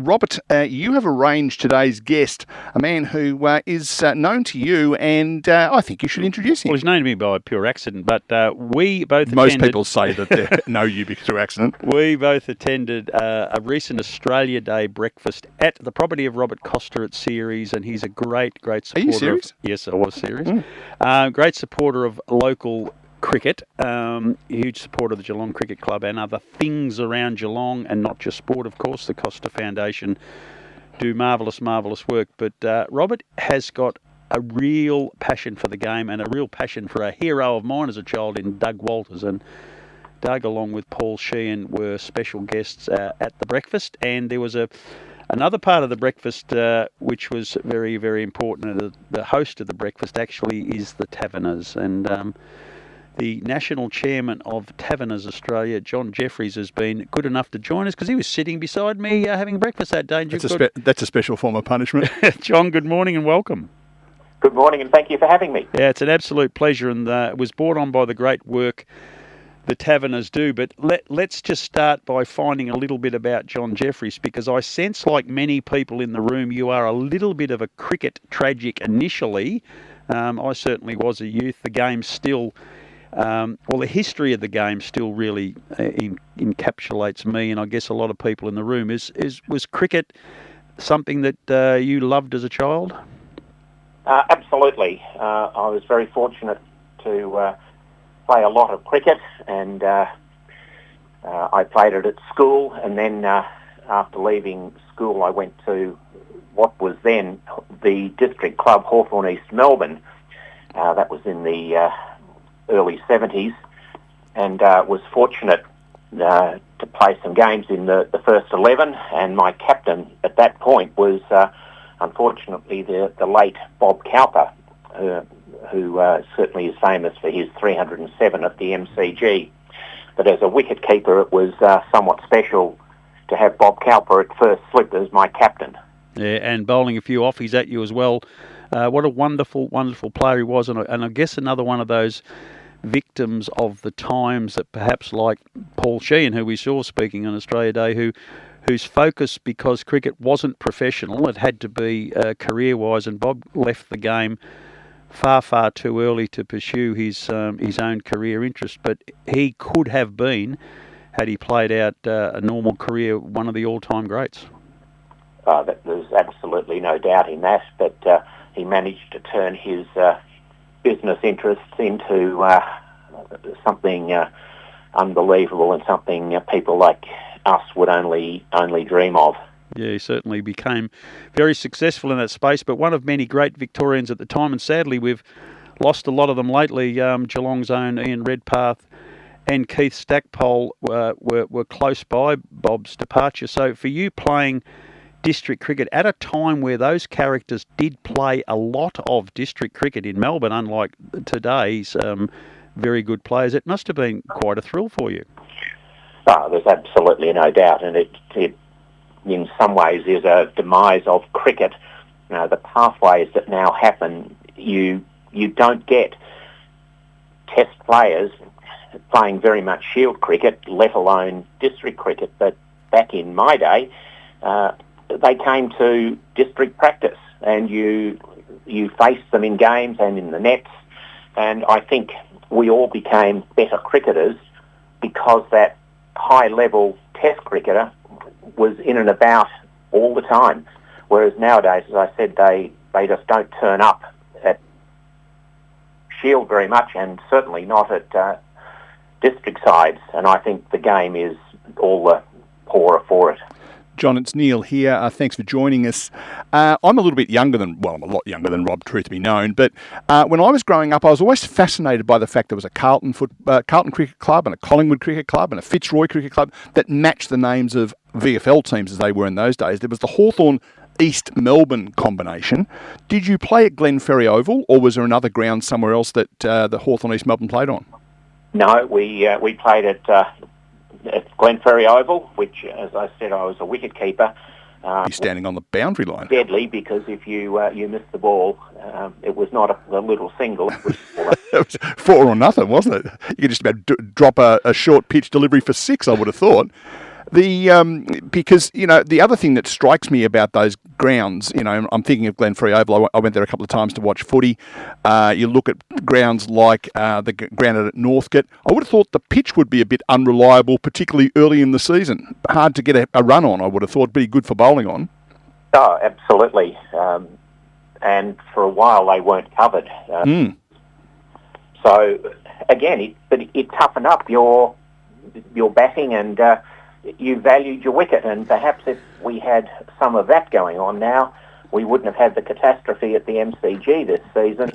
Robert, you have arranged today's guest, a man who is known to you, and I think you should introduce him. Well, he's known to me by pure accident, but we both Most attended... people say that they know you through accident. We both attended a recent Australia Day breakfast at the property of Robert Costa at Ceres, and he's a great supporter. Are you serious? Yes, I was serious. Great supporter of local cricket, huge supporter of the Geelong Cricket Club and other things around Geelong, and not just sport, of course. The Costa Foundation do marvellous work. But Robert has got a real passion for the game and a real passion for a hero of mine as a child in Doug Walters. And Doug, along with Paul Sheehan, were special guests at the breakfast. And there was another part of the breakfast which was very, very important. The host of the breakfast actually is the Taverners. And the national chairman of Taverners Australia, John Jeffries, has been good enough to join us because he was sitting beside me having breakfast that day. That's a special form of punishment. John, good morning and welcome. Good morning, and thank you for having me. Yeah, it's an absolute pleasure, and it was brought on by the great work the Taverners do. But let's just start by finding a little bit about John Jeffries, because I sense, like many people in the room, you are a little bit of a cricket tragic initially. I certainly was a youth. The game still... the history of the game still really encapsulates me, and I guess a lot of people in the room. Was cricket something that you loved as a child? Absolutely. I was very fortunate to play a lot of cricket, and I played it at school, and then after leaving school I went to what was then the district club, Hawthorn East Melbourne. That was in the early 70s, and was fortunate to play some games in the first 11, and my captain at that point was unfortunately the late Bob Cowper, who certainly is famous for his 307 at the MCG. But as a wicket keeper, it was somewhat special to have Bob Cowper at first slip as my captain. Yeah, and bowling a few offies at you as well. What a wonderful player he was, and I guess another one of those victims of the times that perhaps like Paul Sheehan, who we saw speaking on Australia Day, whose focus, because cricket wasn't professional, it had to be career-wise, and Bob left the game far too early to pursue his own career interest. But he could have been, had he played out a normal career, one of the all-time greats. There's absolutely no doubt in that, but he managed to turn his business interests into something unbelievable, and something people like us would only dream of. Yeah, he certainly became very successful in that space, but one of many great Victorians at the time, and sadly we've lost a lot of them lately. Geelong's own Ian Redpath and Keith Stackpole were close by Bob's departure. So for you, playing district cricket at a time where those characters did play a lot of district cricket in Melbourne, unlike today's very good players, it must have been quite a thrill for you. There's absolutely no doubt, and it in some ways is a demise of cricket. The pathways that now happen, you don't get test players playing very much shield cricket, let alone district cricket. But back in my day, they came to district practice, and you faced them in games and in the nets, and I think we all became better cricketers because that high-level test cricketer was in and about all the time, whereas nowadays, as I said, they just don't turn up at shield very much, and certainly not at district sides, and I think the game is all the poorer for it. John, it's Neil here. Thanks for joining us. I'm a little bit younger I'm a lot younger than Rob, truth be known, but when I was growing up, I was always fascinated by the fact there was a Carlton Cricket Club and a Collingwood Cricket Club and a Fitzroy Cricket Club that matched the names of VFL teams as they were in those days. There was the Hawthorn East Melbourne combination. Did you play at Glenferrie Oval, or was there another ground somewhere else that the Hawthorn East Melbourne played on? No, we played at Glenferrie Oval, which, as I said, I was a wicket keeper. You're standing on the boundary line. Deadly, because if you missed the ball, it was not a little single. It was 4 or nothing, wasn't it? You could just about drop a short pitch delivery for 6, I would have thought. Because, the other thing that strikes me about those grounds, I'm thinking of Glenfrey Oval. I went there a couple of times to watch footy. You look at grounds like the ground at Northcote. I would have thought the pitch would be a bit unreliable, particularly early in the season. Hard to get a run on, I would have thought. Pretty good for bowling on. Oh, absolutely. And for a while they weren't covered. So, again, it toughened up your batting, and you valued your wicket. And perhaps if we had some of that going on now, we wouldn't have had the catastrophe at the MCG this season,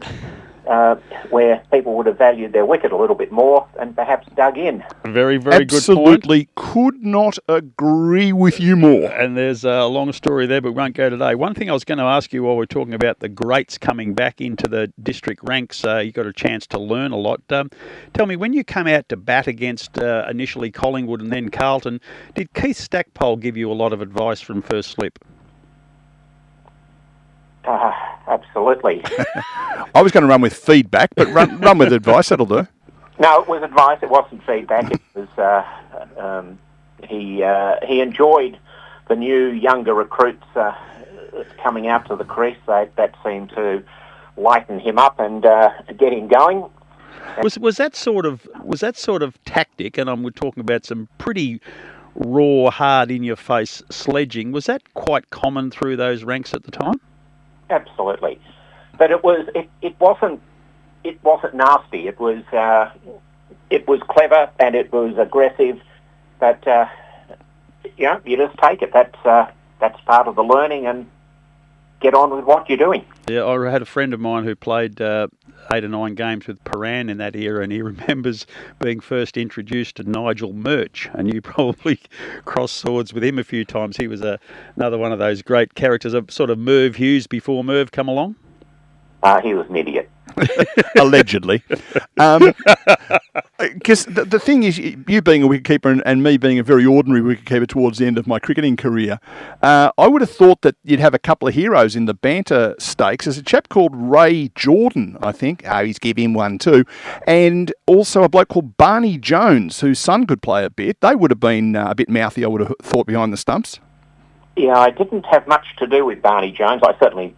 where people would have valued their wicket a little bit more and perhaps dug in. Very, very good point. Absolutely could not agree with you more. And there's a long story there, but we won't go today. One thing I was going to ask you while we're talking about the greats coming back into the district ranks, you got a chance to learn a lot. Tell me, when you come out to bat against initially Collingwood and then Carlton, did Keith Stackpole give you a lot of advice from first slip? Absolutely. I was going to run with feedback, but run with advice, that'll do. No, it was advice. It wasn't feedback. It was he enjoyed the new younger recruits coming out to the crease. That seemed to lighten him up and get him going. Was that sort of tactic? And we're talking about some pretty raw, hard, in your face sledging. Was that quite common through those ranks at the time? Absolutely, but it wasn't nasty. It was clever and it was aggressive. But you just take it. That's part of the learning, and get on with what you're doing. Yeah, I had a friend of mine who played 8 or 9 games with Paran in that era, and he remembers being first introduced to Nigel Murch, and you probably crossed swords with him a few times. He was another one of those great characters, a sort of Merv Hughes before Merv come along. He was an idiot. Allegedly. Because the thing is, you being a wicketkeeper and me being a very ordinary wicketkeeper towards the end of my cricketing career, I would have thought that you'd have a couple of heroes in the banter stakes. There's a chap called Ray Jordan, I think. He's give him one too. And also a bloke called Barney Jones, whose son could play a bit. They would have been a bit mouthy, I would have thought, behind the stumps. Yeah, I didn't have much to do with Barney Jones. I certainly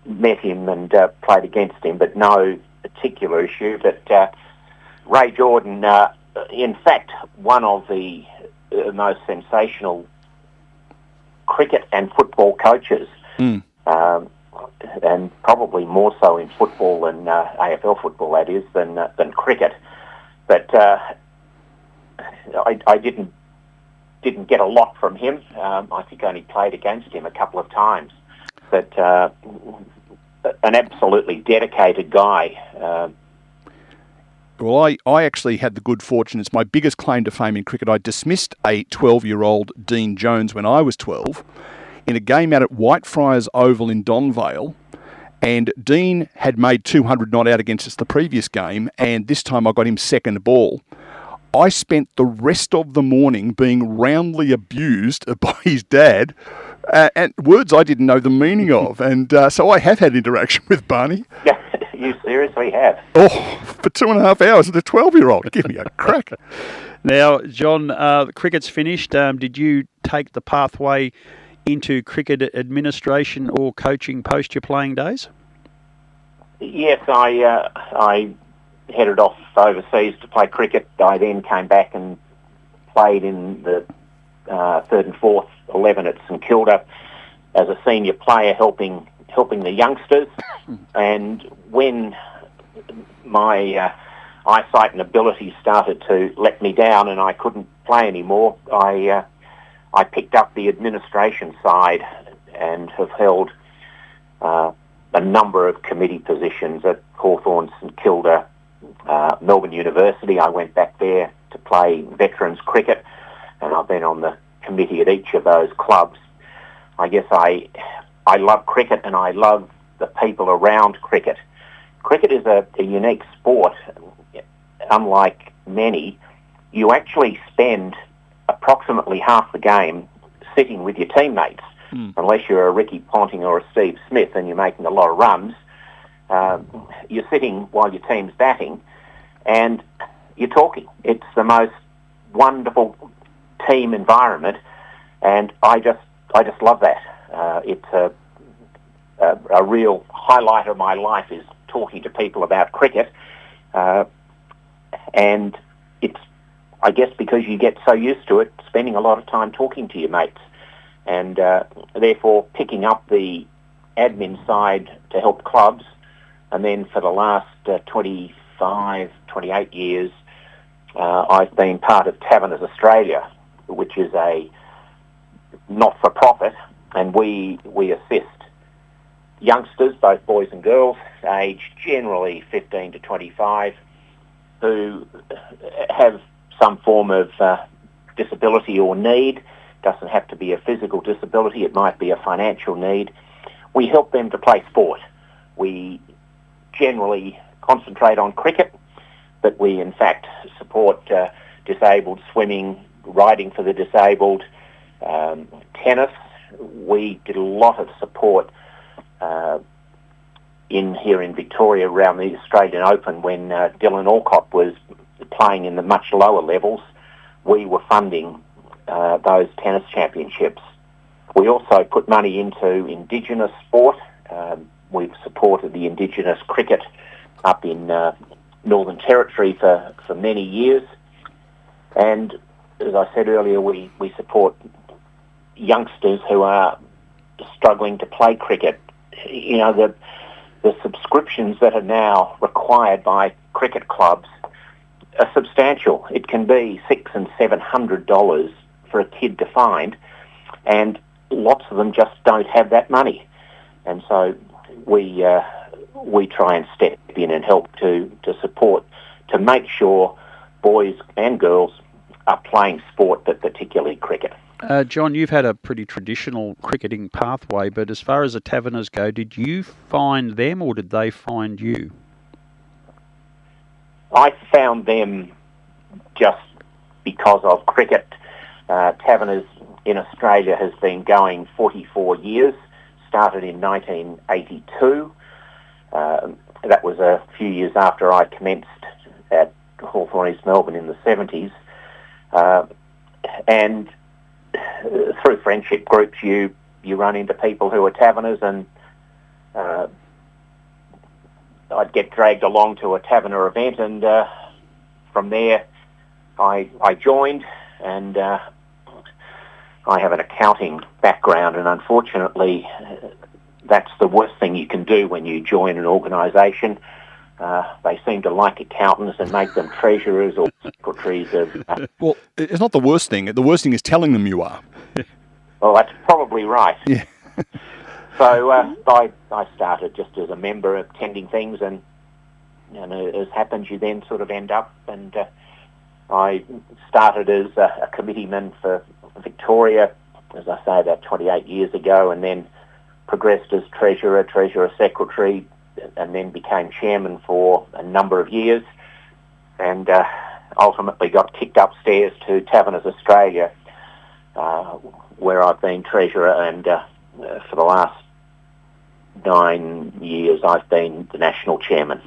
met him and played against him, but no particular issue. But Ray Jordan, in fact, one of the most sensational cricket and football coaches, and probably more so in football and AFL football, that is, than cricket. But I didn't get a lot from him. I think I only played against him a couple of times. But an absolutely dedicated guy. Well, I actually had the good fortune. It's my biggest claim to fame in cricket. I dismissed a 12-year-old Dean Jones when I was 12 in a game out at Whitefriars Oval in Donvale. And Dean had made 200 not out against us the previous game, and this time I got him second ball. I spent the rest of the morning being roundly abused by his dad, and words I didn't know the meaning of. And so I have had interaction with Barney. Yeah, you seriously have? Oh, for 2.5 hours with a 12-year-old. Give me a crack. Now, John, cricket's finished. Did you take the pathway into cricket administration or coaching post your playing days? Yes, I headed off overseas to play cricket. I then came back and played in the 3rd and 4th 11 at St Kilda as a senior player, helping the youngsters. And when my eyesight and ability started to let me down and I couldn't play anymore, I picked up the administration side and have held a number of committee positions at Hawthorn, St Kilda, Melbourne University. I went back there to play veterans cricket, and I've been on the committee at each of those clubs. I guess I love cricket, and I love the people around cricket. Cricket is a unique sport. Unlike many, you actually spend approximately half the game sitting with your teammates, unless you're a Ricky Ponting or a Steve Smith and you're making a lot of runs. You're sitting while your team's batting and you're talking. It's the most wonderful team environment, and I just love that. It's a real highlight of my life is talking to people about cricket, and it's, I guess, because you get so used to it, spending a lot of time talking to your mates, and therefore picking up the admin side to help clubs. And then for the last 25, 28 years, I've been part of Taverners Australia, which is a not-for-profit, and we assist youngsters, both boys and girls, aged generally 15 to 25, who have some form of disability or need. Doesn't have to be a physical disability, it might be a financial need. We help them to play sport. We generally concentrate on cricket, but we in fact support disabled swimming, riding for the disabled, tennis. We did a lot of support here in Victoria around the Australian Open when Dylan Alcott was playing in the much lower levels. We were funding those tennis championships. We also put money into Indigenous sport. We've supported the Indigenous cricket up in Northern Territory for many years. And as I said earlier, we support youngsters who are struggling to play cricket. You know, the subscriptions that are now required by cricket clubs are substantial. It can be $600 and $700 for a kid to find, and lots of them just don't have that money. And so we try and step in and help to support, to make sure boys and girls are playing sport, but particularly cricket. John, you've had a pretty traditional cricketing pathway, but as far as the Taverners go, did you find them or did they find you? I found them just because of cricket. Taverners in Australia has been going 44 years, started in 1982. That was a few years after I commenced at Hawthorn East Melbourne in the 70s. And through friendship groups, you run into people who are Taverners, and I'd get dragged along to a Taverner event, and from there I joined, and I have an accounting background, and unfortunately that's the worst thing you can do when you join an organisation. They seem to like accountants and make them treasurers or secretaries of... Well, it's not the worst thing. The worst thing is telling them you are. Well, that's probably right. Yeah. So I started just as a member attending things, and as happens, you then sort of end up, and I started as a committeeman for Victoria, as I say, about 28 years ago, and then progressed as treasurer, secretary, and then became chairman for a number of years, and ultimately got kicked upstairs to Taverners Australia, where I've been treasurer, and for the last 9 years I've been the national chairman.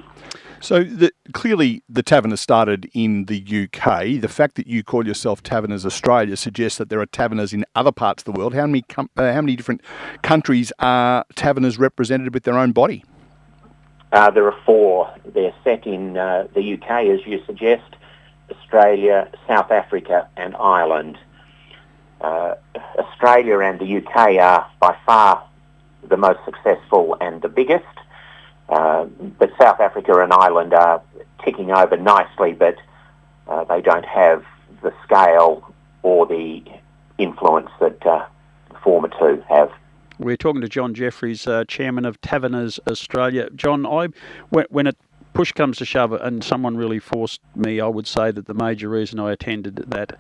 So clearly the Taverners started in the UK. The fact that you call yourself Taverners Australia suggests that there are Taverners in other parts of the world. How many different countries are Taverners represented with their own body? There are 4. They're set in the UK, as you suggest, Australia, South Africa and Ireland. Australia and the UK are by far the most successful and the biggest, but South Africa and Ireland are ticking over nicely, but they don't have the scale or the influence that the former two have. We're talking to John Jeffries, chairman of Taverners Australia. John, when it push comes to shove and someone really forced me, I would say that the major reason I attended that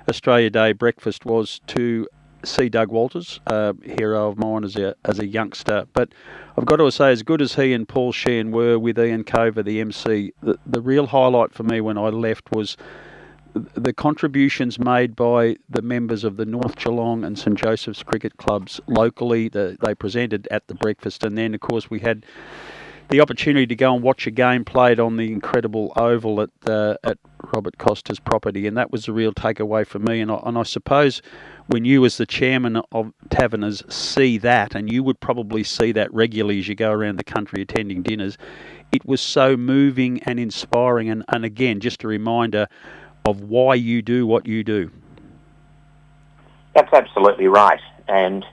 Australia Day breakfast was to see Doug Walters, a hero of mine as a youngster. But I've got to say, as good as he and Paul Sheehan were with Ian Cover, the MC, the real highlight for me when I left was the contributions made by the members of the North Geelong and St Joseph's cricket clubs locally. They presented at the breakfast, and then of course we had the opportunity to go and watch a game played on the incredible oval at Robert Costa's property, and that was the real takeaway for me. And I suppose when you, as the chairman of Taverners, see that, and you would probably see that regularly as you go around the country attending dinners, it was so moving and inspiring, and again, just a reminder of why you do what you do. That's absolutely right. And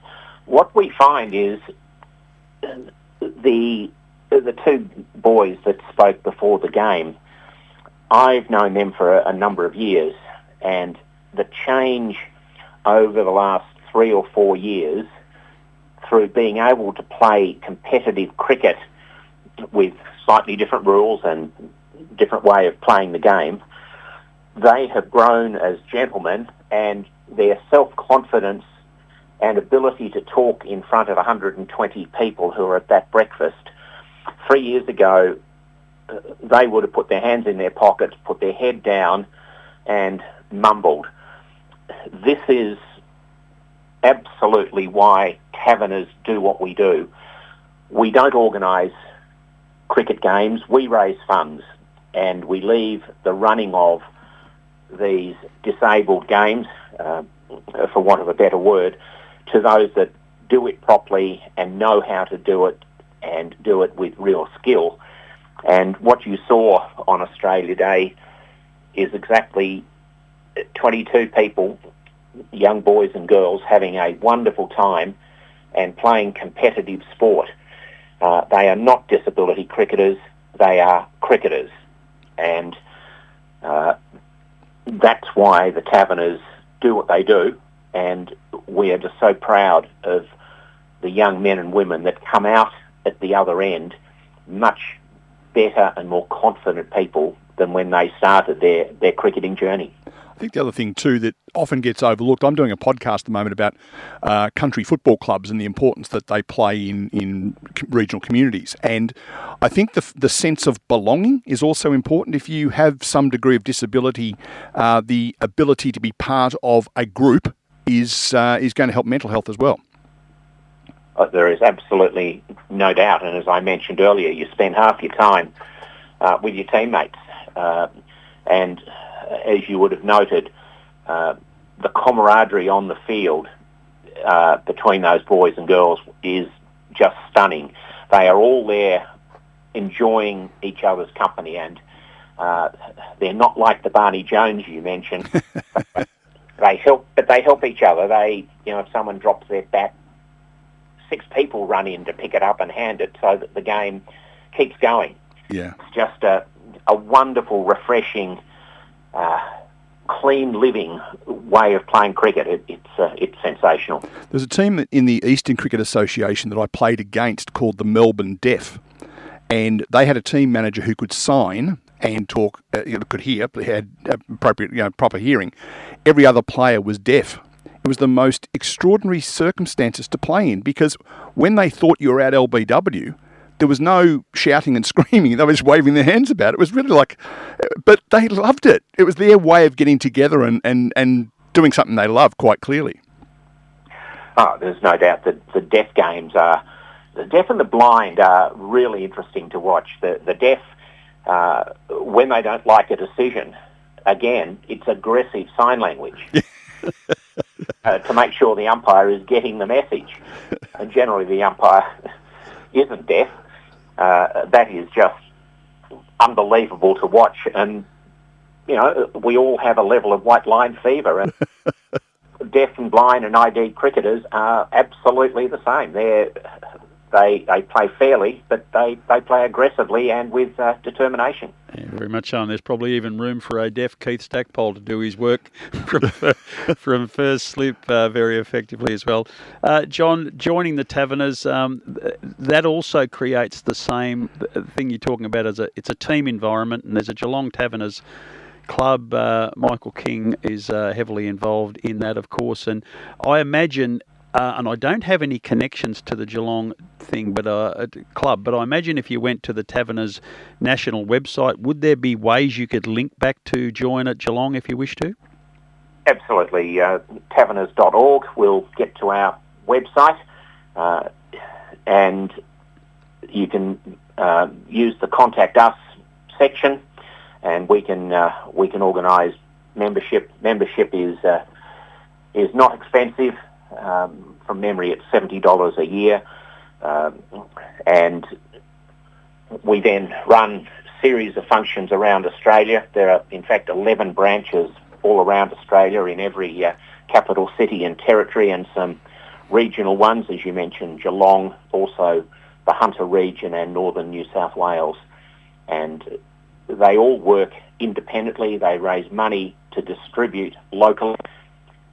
what we find is the two boys that spoke before the game, I've known them for a number of years, and the change over the last 3 or 4 years through being able to play competitive cricket with slightly different rules and different way of playing the game, they have grown as gentlemen, and their self-confidence and ability to talk in front of 120 people who are at that breakfast. 3 years ago, they would have put their hands in their pockets, put their head down and mumbled. This is absolutely why Taverners do what we do. We don't organise cricket games, we raise funds, and we leave the running of these disabled games, for want of a better word, to those that do it properly and know how to do it and do it with real skill. And what you saw on Australia Day is exactly 22 people, young boys and girls, having a wonderful time and playing competitive sport. They are not disability cricketers, they are cricketers. And that's why the Taverners do what they do, and we are just so proud of the young men and women that come out at the other end much better and more confident people than when they started their cricketing journey. I think the other thing too that often gets overlooked, I'm doing a podcast at the moment about country football clubs and the importance that they play in regional communities. And I think the sense of belonging is also important. If you have some degree of disability, the ability to be part of a group is going to help mental health as well. There is absolutely no doubt. And as I mentioned earlier, you spend half your time with your teammates. And as you would have noted, the camaraderie on the field between those boys and girls is just stunning. They are all there enjoying each other's company, and they're not like the Barney Jones you mentioned. They help each other. If someone drops their bat, 6 people run in to pick it up and hand it so that the game keeps going. Yeah, it's just a wonderful, refreshing, clean living way of playing cricket. It's sensational. There's a team in the Eastern Cricket Association that I played against called the Melbourne Deaf, and they had a team manager who could sign and talk, could hear, but had appropriate, proper hearing. Every other player was deaf. It was the most extraordinary circumstances to play in, because when they thought you were at LBW, there was no shouting and screaming. They were just waving their hands about. It was really but they loved it. It was their way of getting together and doing something they love, quite clearly. Oh, there's no doubt that the deaf games the deaf and the blind are really interesting to watch. The deaf, when they don't like a decision, again, it's aggressive sign language to make sure the umpire is getting the message. And generally the umpire isn't deaf. That is just unbelievable to watch. And, we all have a level of white line fever. And deaf and blind and ID cricketers are absolutely the same. They play fairly, but they play aggressively and with determination. Yeah, very much so. And there's probably even room for a deaf Keith Stackpole to do his work from first slip very effectively as well. John, joining the Taverners, that also creates the same thing you're talking about. It's a team environment, and there's a Geelong Taverners club. Michael King is heavily involved in that, of course, and I imagine. And I don't have any connections to the Geelong thing, but club. But I imagine if you went to the Taverners national website, would there be ways you could link back to join at Geelong if you wish to? Absolutely. Taverners.org will get to our website, and you can use the Contact Us section, and we can organise membership. Membership is not expensive. From memory, it's $70 a year, and we then run series of functions around Australia. There are, in fact, 11 branches all around Australia in every capital city and territory, and some regional ones, as you mentioned, Geelong, also the Hunter region and northern New South Wales. And they all work independently. They raise money to distribute locally,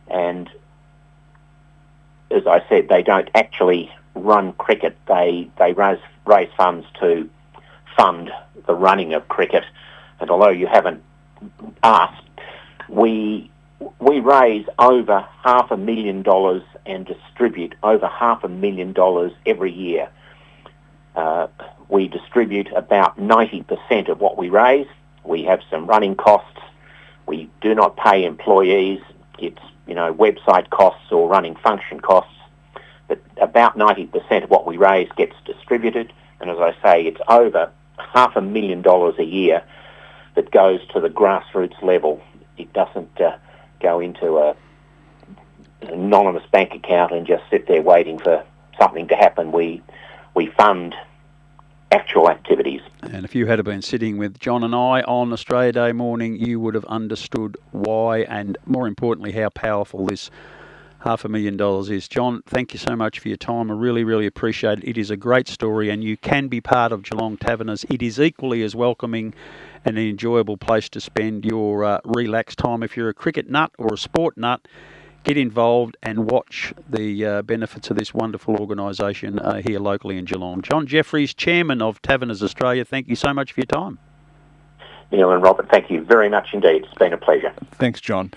and as I said, they don't actually run cricket. They raise funds to fund the running of cricket. And although you haven't asked, we raise over $500,000 and distribute over $500,000 every year. We distribute about 90% of what we raise. We have some running costs. We do not pay employees. It's, website costs or running function costs. But about 90% of what we raise gets distributed. And as I say, it's over $500,000 a year that goes to the grassroots level. It doesn't go into an anonymous bank account and just sit there waiting for something to happen. We fund actual activities. And if you had been sitting with John and I on Australia Day morning, you would have understood why, and more importantly, how powerful this $500,000 is. John, thank you so much for your time. I really, really appreciate it. It is a great story, and you can be part of Geelong Taverners. It is equally as welcoming and an enjoyable place to spend your relaxed time. If you're a cricket nut or a sport nut, get involved and watch the benefits of this wonderful organisation here locally in Geelong. John Jeffries, Chairman of Taverners Australia, thank you so much for your time. Neil and Robert, thank you very much indeed. It's been a pleasure. Thanks, John.